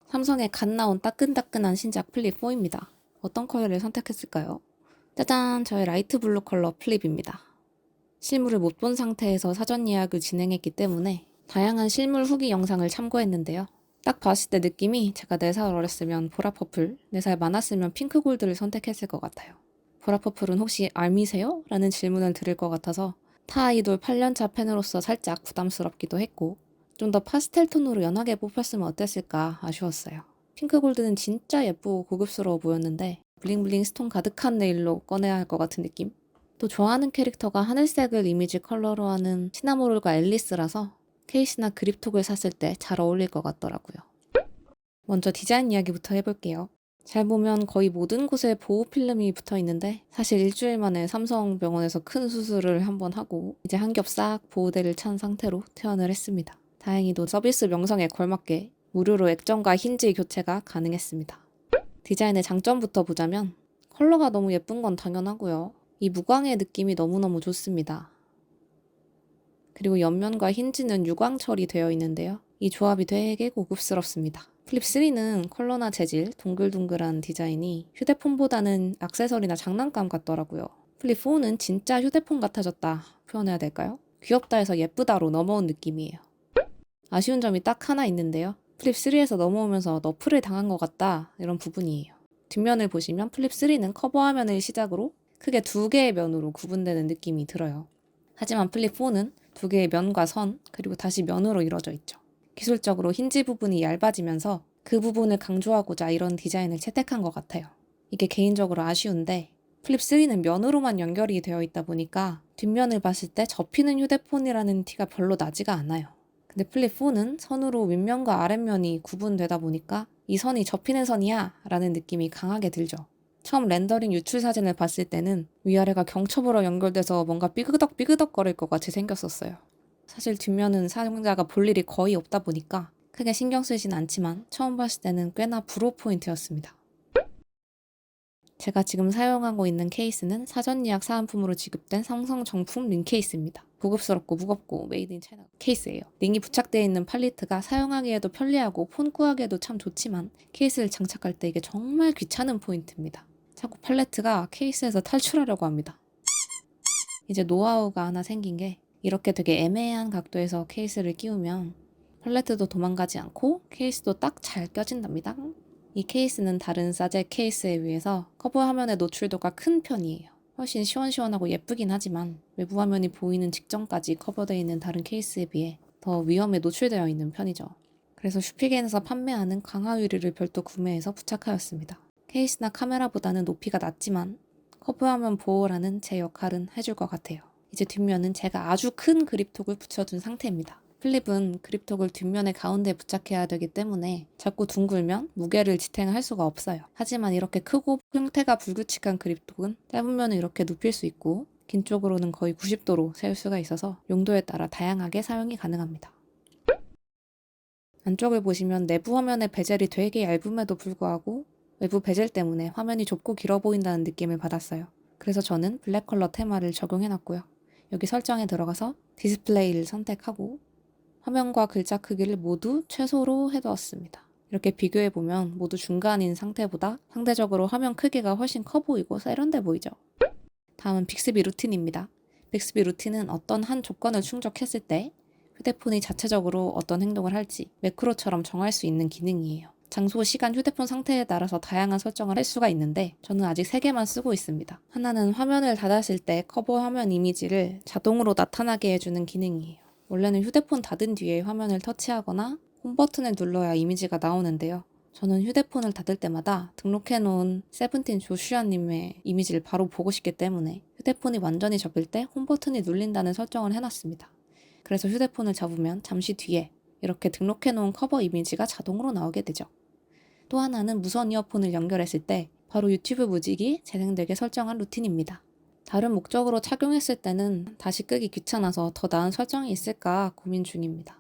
삼성의 갓 나온 따끈따끈한 신작 플립 4입니다. 어떤 컬러를 선택했을까요? 짜잔! 저의 라이트 블루 컬러 플립입니다. 실물을 못 본 상태에서 사전 예약을 진행했기 때문에 다양한 실물 후기 영상을 참고했는데요. 딱 봤을 때 느낌이 제가 4살 어렸으면 보라 퍼플, 4살 많았으면 핑크 골드를 선택했을 것 같아요. 보라 퍼플은 혹시 알미세요? 라는 질문을 들을 것 같아서 타 아이돌 8년차 팬으로서 살짝 부담스럽기도 했고 좀 더 파스텔 톤으로 연하게 뽑혔으면 어땠을까 아쉬웠어요. 핑크 골드는 진짜 예쁘고 고급스러워 보였는데 블링블링 스톤 가득한 네일로 꺼내야 할 것 같은 느낌? 또 좋아하는 캐릭터가 하늘색을 이미지 컬러로 하는 시나모롤과 앨리스라서 케이스나 그립톡을 샀을 때 잘 어울릴 것 같더라고요. 먼저 디자인 이야기부터 해볼게요. 잘 보면 거의 모든 곳에 보호 필름이 붙어 있는데 사실 일주일 만에 삼성병원에서 큰 수술을 한번 하고 이제 한 겹 싹 보호대를 찬 상태로 퇴원을 했습니다. 다행히도 서비스 명성에 걸맞게 무료로 액정과 힌지 교체가 가능했습니다. 디자인의 장점부터 보자면 컬러가 너무 예쁜 건 당연하고요. 이 무광의 느낌이 너무너무 좋습니다. 그리고 옆면과 힌지는 유광 처리되어 있는데요. 이 조합이 되게 고급스럽습니다. 플립 3는 컬러나 재질, 동글동글한 디자인이 휴대폰보다는 액세서리나 장난감 같더라고요. 플립 4는 진짜 휴대폰 같아졌다 표현해야 될까요? 귀엽다 해서 예쁘다로 넘어온 느낌이에요. 아쉬운 점이 딱 하나 있는데요. 플립 3에서 넘어오면서 너프를 당한 것 같다 이런 부분이에요. 뒷면을 보시면 플립 3는 커버 화면을 시작으로 크게 2개의 면으로 구분되는 느낌이 들어요. 하지만 플립 4는 2개의 면과 선, 그리고 다시 면으로 이루어져 있죠. 기술적으로 힌지 부분이 얇아지면서 그 부분을 강조하고자 이런 디자인을 채택한 것 같아요. 이게 개인적으로 아쉬운데 플립 3는 면으로만 연결이 되어 있다 보니까 뒷면을 봤을 때 접히는 휴대폰이라는 티가 별로 나지가 않아요. 근데 플립 4는 선으로 윗면과 아랫면이 구분되다 보니까 이 선이 접히는 선이야 라는 느낌이 강하게 들죠. 처음 렌더링 유출 사진을 봤을 때는 위아래가 경첩으로 연결돼서 뭔가 삐그덕삐그덕 거릴 것 같이 생겼었어요. 사실 뒷면은 사용자가 볼 일이 거의 없다 보니까 크게 신경 쓰진 않지만 처음 봤을 때는 꽤나 불호 포인트였습니다. 제가 지금 사용하고 있는 케이스는 사전 예약 사은품으로 지급된 삼성 정품 링 케이스입니다. 고급스럽고 무겁고 메이드 인 차이나 케이스예요. 링이 부착되어 있는 팔리트가 사용하기에도 편리하고 폰 구하기에도 참 좋지만 케이스를 장착할 때 이게 정말 귀찮은 포인트입니다. 자꾸 팔레트가 케이스에서 탈출하려고 합니다. 이제 노하우가 하나 생긴 게 이렇게 되게 애매한 각도에서 케이스를 끼우면 팔레트도 도망가지 않고 케이스도 딱 잘 껴진답니다. 이 케이스는 다른 사제 케이스에 비해서 커버 화면의 노출도가 큰 편이에요. 훨씬 시원시원하고 예쁘긴 하지만 외부 화면이 보이는 직전까지 커버되어 있는 다른 케이스에 비해 더 위험에 노출되어 있는 편이죠. 그래서 슈피겐에서 판매하는 강화 유리를 별도 구매해서 부착하였습니다. 케이스나 카메라보다는 높이가 낮지만 커브 화면 보호라는 제 역할은 해줄 것 같아요. 이제 뒷면은 제가 아주 큰 그립톡을 붙여둔 상태입니다. 플립은 그립톡을 뒷면의 가운데에 부착해야 되기 때문에 자꾸 둥글면 무게를 지탱할 수가 없어요. 하지만 이렇게 크고 형태가 불규칙한 그립톡은 짧은 면은 이렇게 눕힐 수 있고 긴 쪽으로는 거의 90도로 세울 수가 있어서 용도에 따라 다양하게 사용이 가능합니다. 안쪽을 보시면 내부 화면의 베젤이 되게 얇음에도 불구하고 외부 베젤 때문에 화면이 좁고 길어 보인다는 느낌을 받았어요. 그래서 저는 블랙 컬러 테마를 적용해놨고요. 여기 설정에 들어가서 디스플레이를 선택하고 화면과 글자 크기를 모두 최소로 해두었습니다. 이렇게 비교해보면 모두 중간인 상태보다 상대적으로 화면 크기가 훨씬 커 보이고 세련돼 보이죠? 다음은 빅스비 루틴입니다. 빅스비 루틴은 어떤 한 조건을 충족했을 때 휴대폰이 자체적으로 어떤 행동을 할지 매크로처럼 정할 수 있는 기능이에요. 장소, 시간, 휴대폰 상태에 따라서 다양한 설정을 할 수가 있는데 저는 아직 3개만 쓰고 있습니다. 하나는 화면을 닫았을 때 커버 화면 이미지를 자동으로 나타나게 해주는 기능이에요. 원래는 휴대폰 닫은 뒤에 화면을 터치하거나 홈 버튼을 눌러야 이미지가 나오는데요. 저는 휴대폰을 닫을 때마다 등록해놓은 세븐틴 조슈아님의 이미지를 바로 보고 싶기 때문에 휴대폰이 완전히 접힐 때 홈 버튼이 눌린다는 설정을 해놨습니다. 그래서 휴대폰을 잡으면 잠시 뒤에 이렇게 등록해놓은 커버 이미지가 자동으로 나오게 되죠. 또 하나는 무선 이어폰을 연결했을 때 바로 유튜브 무직이 재생되게 설정한 루틴입니다. 다른 목적으로 착용했을 때는 다시 끄기 귀찮아서 더 나은 설정이 있을까 고민 중입니다.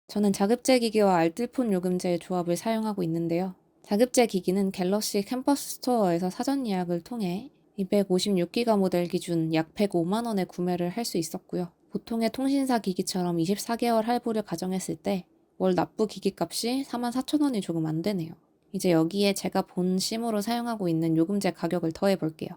저는 자급제 기기와 알뜰폰 요금제의 조합을 사용하고 있는데요. 자급제 기기는 갤럭시 캠퍼스 스토어에서 사전 예약을 통해 256기가 모델 기준 약 105만원에 구매를 할 수 있었고요. 보통의 통신사 기기처럼 24개월 할부를 가정했을 때 월 납부 기기값이 44,000원이 조금 안 되네요. 이제 여기에 제가 본 심으로 사용하고 있는 요금제 가격을 더해볼게요.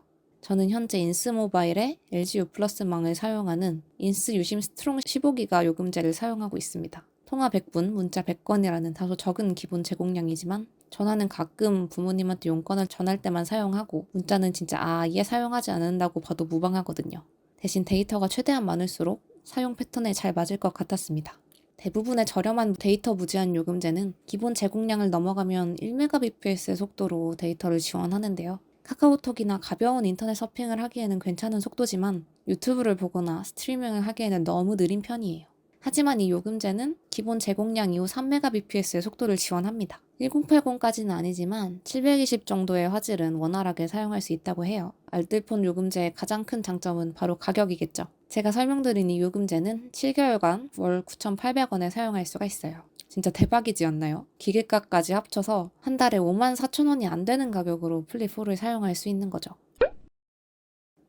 저는 현재 인스모바일의 LG U+망을 사용하는 인스 유심 스트롱 15기가 요금제를 사용하고 있습니다. 통화 100분, 문자 100건이라는 다소 적은 기본 제공량이지만 전화는 가끔 부모님한테 용건을 전할 때만 사용하고 문자는 진짜 아예 사용하지 않는다고 봐도 무방하거든요. 대신 데이터가 최대한 많을수록 사용 패턴에 잘 맞을 것 같았습니다. 대부분의 저렴한 데이터 무제한 요금제는 기본 제공량을 넘어가면 1Mbps의 속도로 데이터를 지원하는데요. 카카오톡이나 가벼운 인터넷 서핑을 하기에는 괜찮은 속도지만 유튜브를 보거나 스트리밍을 하기에는 너무 느린 편이에요. 하지만 이 요금제는 기본 제공량 이후 3Mbps의 속도를 지원합니다. 1080까지는 아니지만 720 정도의 화질은 원활하게 사용할 수 있다고 해요. 알뜰폰 요금제의 가장 큰 장점은 바로 가격이겠죠. 제가 설명드린 이 요금제는 7개월간 월 9,800원에 사용할 수가 있어요. 진짜 대박이지 않나요? 기계값까지 합쳐서 한 달에 54,000원이 안 되는 가격으로 플립4를 사용할 수 있는 거죠.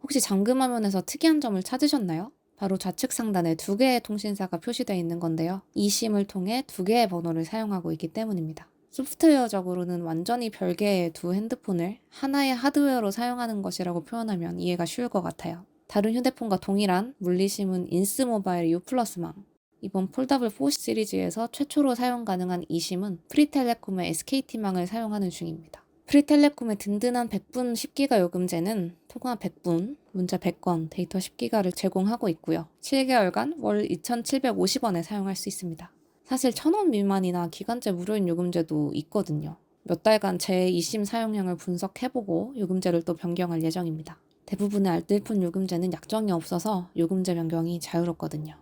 혹시 잠금 화면에서 특이한 점을 찾으셨나요? 바로 좌측 상단에 두 개의 통신사가 표시되어 있는 건데요. 이 심을 통해 두 개의 번호를 사용하고 있기 때문입니다. 소프트웨어적으로는 완전히 별개의 두 핸드폰을 하나의 하드웨어로 사용하는 것이라고 표현하면 이해가 쉬울 것 같아요. 다른 휴대폰과 동일한 물리심은 인스모바일 U+망. 이번 폴더블 4 시리즈에서 최초로 사용 가능한 이 심은 프리텔레콤의 SKT망을 사용하는 중입니다. 프리텔레콤의 든든한 100분 10기가 요금제는 통화 100분, 문자 100건, 데이터 10기가를 제공하고 있고요. 7개월간 월 2,750원에 사용할 수 있습니다. 사실 1,000원 미만이나 기간제 무료인 요금제도 있거든요. 몇 달간 제 이심 사용량을 분석해보고 요금제를 또 변경할 예정입니다. 대부분의 알뜰폰 요금제는 약정이 없어서 요금제 변경이 자유롭거든요.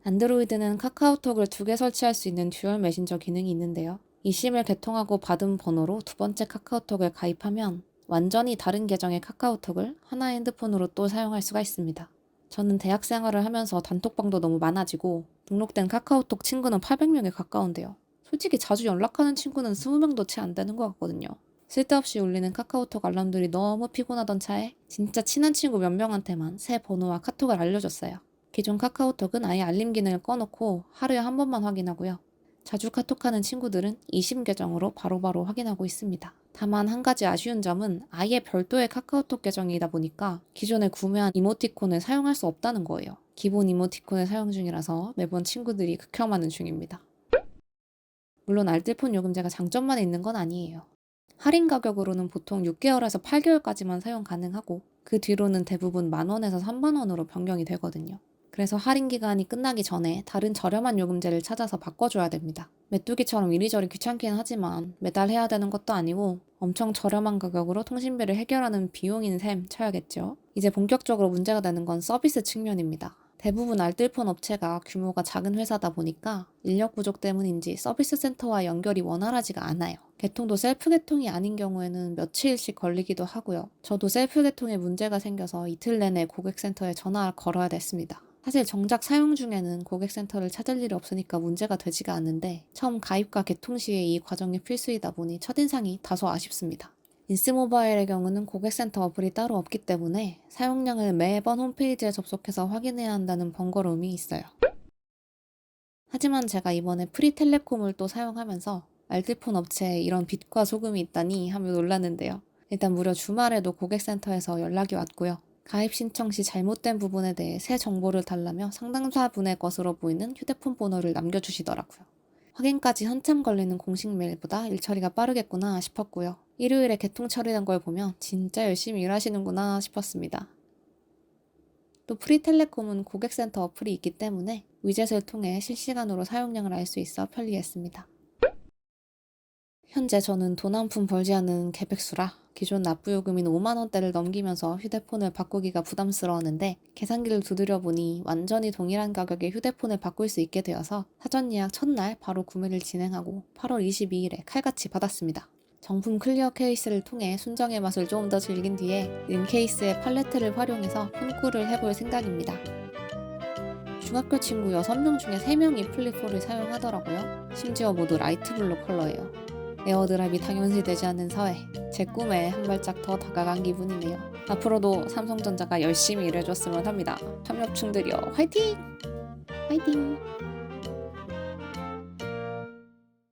안드로이드는 카카오톡을 2개 설치할 수 있는 듀얼 메신저 기능이 있는데요. 이 심을 개통하고 받은 번호로 두 번째 카카오톡을 가입하면 완전히 다른 계정의 카카오톡을 하나의 핸드폰으로 또 사용할 수가 있습니다. 저는 대학 생활을 하면서 단톡방도 너무 많아지고 등록된 카카오톡 친구는 800명에 가까운데요. 솔직히 자주 연락하는 친구는 20명도 채 안 되는 것 같거든요. 쓸데없이 울리는 카카오톡 알람들이 너무 피곤하던 차에 진짜 친한 친구 몇 명한테만 새 번호와 카톡을 알려줬어요. 기존 카카오톡은 아예 알림 기능을 꺼놓고 하루에 한 번만 확인하고요. 자주 카톡하는 친구들은 이심 계정으로 바로바로 확인하고 있습니다. 다만 한 가지 아쉬운 점은 아예 별도의 카카오톡 계정이다 보니까 기존에 구매한 이모티콘을 사용할 수 없다는 거예요. 기본 이모티콘을 사용 중이라서 매번 친구들이 극혐하는 중입니다. 물론 알뜰폰 요금제가 장점만 있는 건 아니에요. 할인 가격으로는 보통 6개월에서 8개월까지만 사용 가능하고 그 뒤로는 대부분 10,000원에서 30,000원으로 변경이 되거든요. 그래서 할인 기간이 끝나기 전에 다른 저렴한 요금제를 찾아서 바꿔줘야 됩니다. 메뚜기처럼 이리저리 귀찮긴 하지만 매달 해야 되는 것도 아니고 엄청 저렴한 가격으로 통신비를 해결하는 비용인 셈 쳐야겠죠. 이제 본격적으로 문제가 되는 건 서비스 측면입니다. 대부분 알뜰폰 업체가 규모가 작은 회사다 보니까 인력 부족 때문인지 서비스 센터와 연결이 원활하지가 않아요. 개통도 셀프 개통이 아닌 경우에는 며칠씩 걸리기도 하고요. 저도 셀프 개통에 문제가 생겨서 이틀 내내 고객센터에 전화를 걸어야 됐습니다. 사실 정작 사용 중에는 고객센터를 찾을 일이 없으니까 문제가 되지가 않는데 처음 가입과 개통 시에 이 과정이 필수이다 보니 첫인상이 다소 아쉽습니다. 인스모바일의 경우는 고객센터 어플이 따로 없기 때문에 사용량을 매번 홈페이지에 접속해서 확인해야 한다는 번거로움이 있어요. 하지만 제가 이번에 프리텔레콤을 또 사용하면서 알뜰폰 업체에 이런 빛과 소금이 있다니 하며 놀랐는데요. 일단 무려 주말에도 고객센터에서 연락이 왔고요. 가입 신청 시 잘못된 부분에 대해 새 정보를 달라며 상담사분의 것으로 보이는 휴대폰 번호를 남겨주시더라고요. 확인까지 한참 걸리는 공식 메일보다 일 처리가 빠르겠구나 싶었고요. 일요일에 개통 처리된 걸 보면 진짜 열심히 일하시는구나 싶었습니다. 또 프리텔레콤은 고객센터 어플이 있기 때문에 위젯을 통해 실시간으로 사용량을 알 수 있어 편리했습니다. 현재 저는 돈 한 푼 벌지 않는 개백수라 기존 납부요금인 5만원대를 넘기면서 휴대폰을 바꾸기가 부담스러웠는데 계산기를 두드려보니 완전히 동일한 가격에 휴대폰을 바꿀 수 있게 되어서 사전 예약 첫날 바로 구매를 진행하고 8월 22일에 칼같이 받았습니다. 정품 클리어 케이스를 통해 순정의 맛을 좀 더 즐긴 뒤에 린 케이스의 팔레트를 활용해서 폰꾸를 해볼 생각입니다. 중학교 친구 6명 중에 3명이 플립4를 사용하더라고요. 심지어 모두 라이트 블루 컬러예요. 에어드랍이 당연시 되지 않는 사회, 제 꿈에 한 발짝 더 다가간 기분이네요. 앞으로도 삼성전자가 열심히 일해줬으면 합니다. 협력충들이여 화이팅! 화이팅!